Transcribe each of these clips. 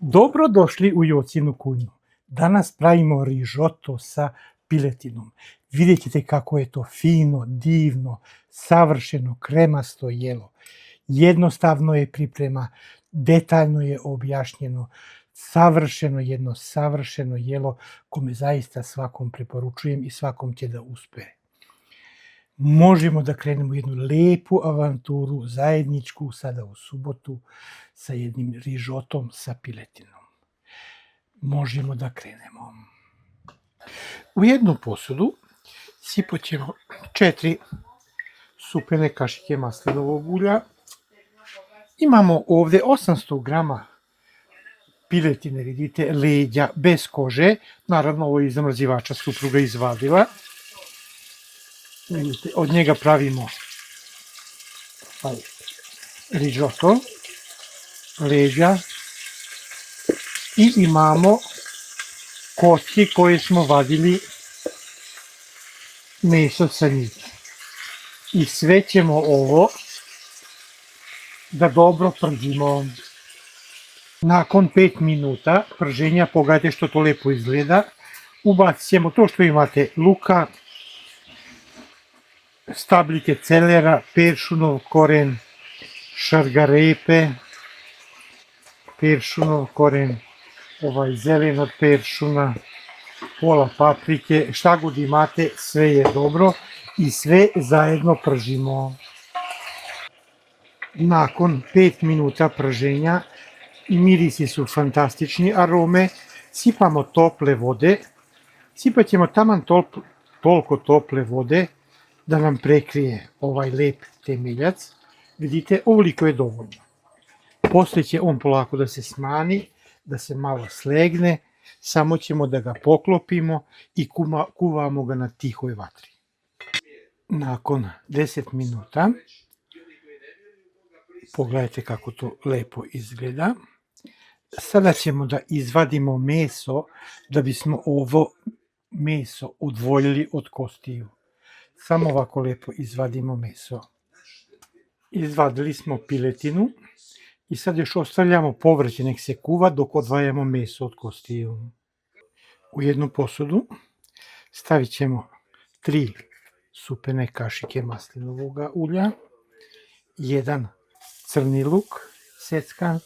Dobrodošli u Jocinu kuhinju. Danas pravimo rižoto sa piletinom. Vidjet ćete kako je to fino, divno, savršeno, kremasto jelo. Jednostavno je priprema, detaljno je objašnjeno, jedno savršeno jelo kome zaista svakom preporučujem i svakom će da uspe. Možemo da krenemo jednu lepu avanturu, zajedničku, sada u subotu, sa jednim rižotom sa piletinom. Možemo da krenemo. U jednu posudu sipat ćemo 4 supene kašike maslinovog ulja. Imamo ovde 800 grama piletine, vidite, leđa bez kože. Naravno, ovo je iz zamrzivača supruga izvadila. Vidite, od njega pravimo rižoto, leđa i imamo kosti koje smo vadili meso sa njih. I sve ćemo ovo da dobro pržimo. Nakon 5 minuta prženja, pogledajte što to lepo izgleda, ubacit ćemo to što imate: luka, stabljike celera, peršunov koren, šargarepe, peršunov koren, zelen od peršuna, pola paprike, šta god imate, sve je dobro i sve zajedno pržimo. Nakon 5 minuta prženja, mirisi su fantastični, arome, sipamo tople vode, sipat ćemo taman toliko tople vode da nam prekrije ovaj lep temeljac. Vidite, ovoliko je dovoljno. Posle će on polako da se smani, da se malo slegne, samo ćemo da ga poklopimo i kuvamo ga na tihoj vatri. Nakon 10 minuta, pogledajte kako to lepo izgleda. Sada ćemo da izvadimo meso, da bismo ovo meso odvojili od kostiju. Samo ovako lepo izvadimo meso. Izvadili smo piletinu i sad još ostavljamo povrće nek se kuva dok odvajamo meso od kostiju. U jednu posudu stavit ćemo 3 supene kašike maslinovog ulja, 1 crni luk seckan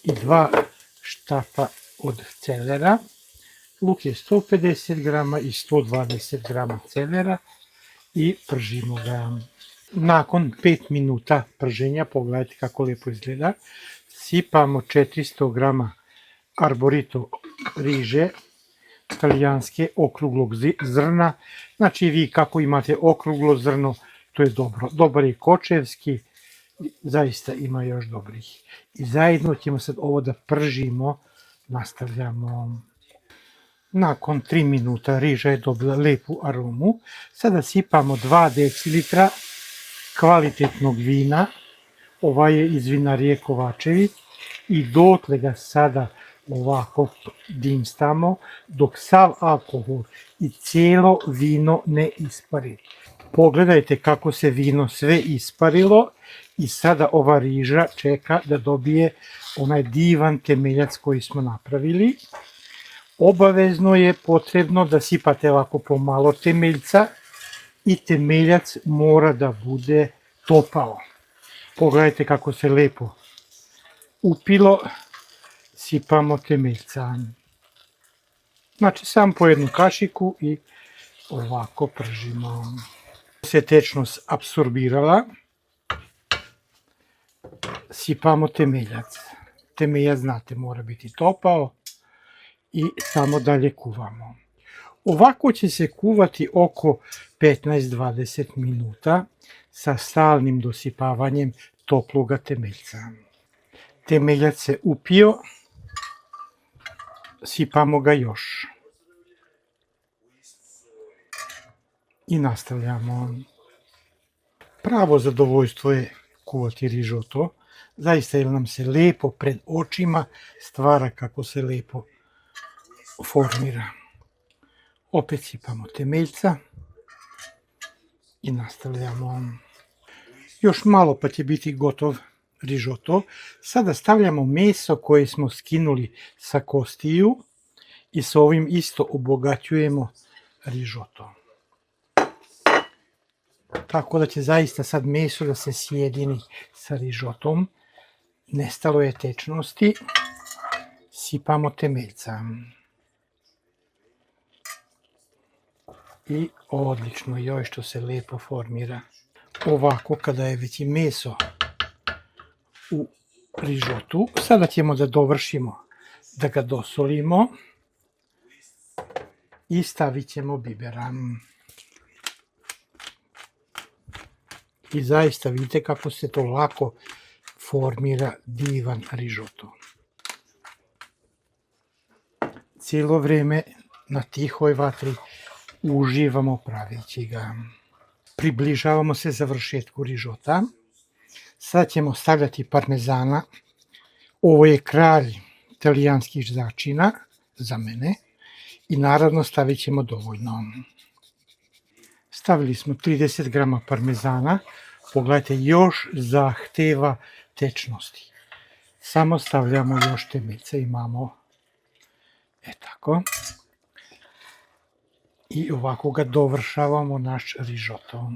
i 2 štapa od celera. Luk je 150 grama i 120 grama celera i pržimo ga. Nakon 5 minuta prženja, pogledajte kako lepo izgleda, sipamo 400 grama arborito riže, talijanske okruglog zrna. Znači vi kako imate okruglo zrno, to je dobro. Dobar je kočevski, zaista ima još dobrih. I zajedno ćemo sad ovo da pržimo, nastavljamo. Nakon 3 minuta riža je dobila lepu aromu. Sada sipamo 2 decilitra kvalitetnog vina. Ovaj je iz vinarije Kovačević i dotle ga sada ovako dimstamo dok sav alkohol i cijelo vino ne ispari. Pogledajte kako se vino sve isparilo i sada ova riža čeka da dobije onaj divan temeljac koji smo napravili. Obavezno je potrebno da sipate ovako pomalo temeljca i temeljac mora da bude topao. Pogledajte kako se lepo upilo, sipamo temeljca. Znači samo po jednu kašiku i ovako pržimo. Se tečnost apsorbirala, sipamo temeljac. Temeljac, znate, mora biti topao i samo dalje kuvamo. Ovako će se kuvati oko 15-20 minuta sa stalnim dosipavanjem toploga temeljca. Temeljac se upio, sipamo ga još i nastavljamo. Pravo zadovoljstvo je kuvati rižoto, zaista jer nam se lepo pred očima stvara kako se lepo formira. Opet sipamo temeljca i nastavljamo. Još malo pa će biti gotov rižoto. Sada stavljamo meso koje smo skinuli sa kostiju i sa ovim isto obogaćujemo rižoto. Tako da će zaista sad meso da se sjedini sa rižotom. Nestalo je tečnosti. Sipamo temeljca. I odlično, joj što se lepo formira. Ovako kada je već i meso u rižotu, sada ćemo da dovršimo, da ga dosolimo i stavit ćemo bibera. I zaista vidite kako se to lako formira divan rižoto. Cijelo vreme na tihoj vatri uživamo praveći ga. Približavamo se završetku rižota. Sad ćemo stavljati parmezana. Ovo je kralj italijanskih začina za mene i naravno stavit ćemo dovoljno. Stavili smo 30 grama parmezana. Pogledajte, još zahteva tečnosti. Samo stavljamo još temeljca, imamo tako. I ovako ga dovršavamo naš rižoto.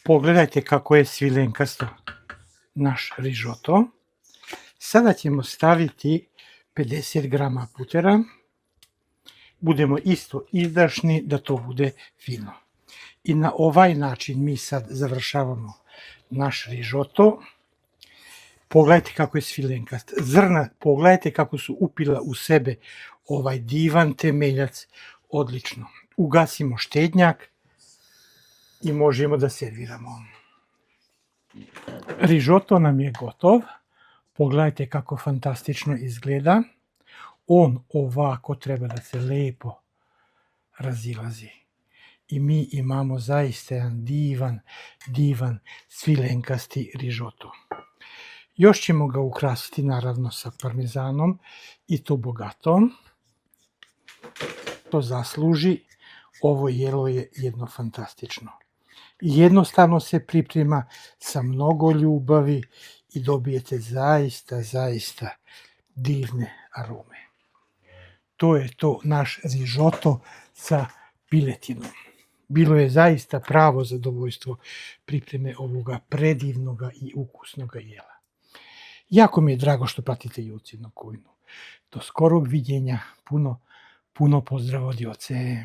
Pogledajte kako je svilenkasto naš rižoto. Sada ćemo staviti 50 grama putera. Budemo isto izdašni da to bude fino. I na ovaj način mi sad završavamo naš rižoto. Pogledajte kako je svilenkast. Zrna, pogledajte kako su upila u sebe ovaj divan temeljac. Odlično. Ugasimo štednjak i možemo da serviramo. Rižoto nam je gotov. Pogledajte kako fantastično izgleda. On ovako treba da se lepo razilazi. I mi imamo zaista jedan divan svilenkasti rižoto. Još ćemo ga ukrasiti naravno sa parmezanom i to bogato. To zasluži. Ovo jelo je jedno fantastično. Jednostavno se priprema sa mnogo ljubavi i dobijete zaista divne arome. To je to naš rižoto sa piletinom. Bilo je zaista pravo zadovoljstvo pripreme ovoga predivnoga i ukusnoga jela. Jako mi je drago što pratite Jucinu kuhinju. Do skorog viđenja, puno pozdrava od Joce.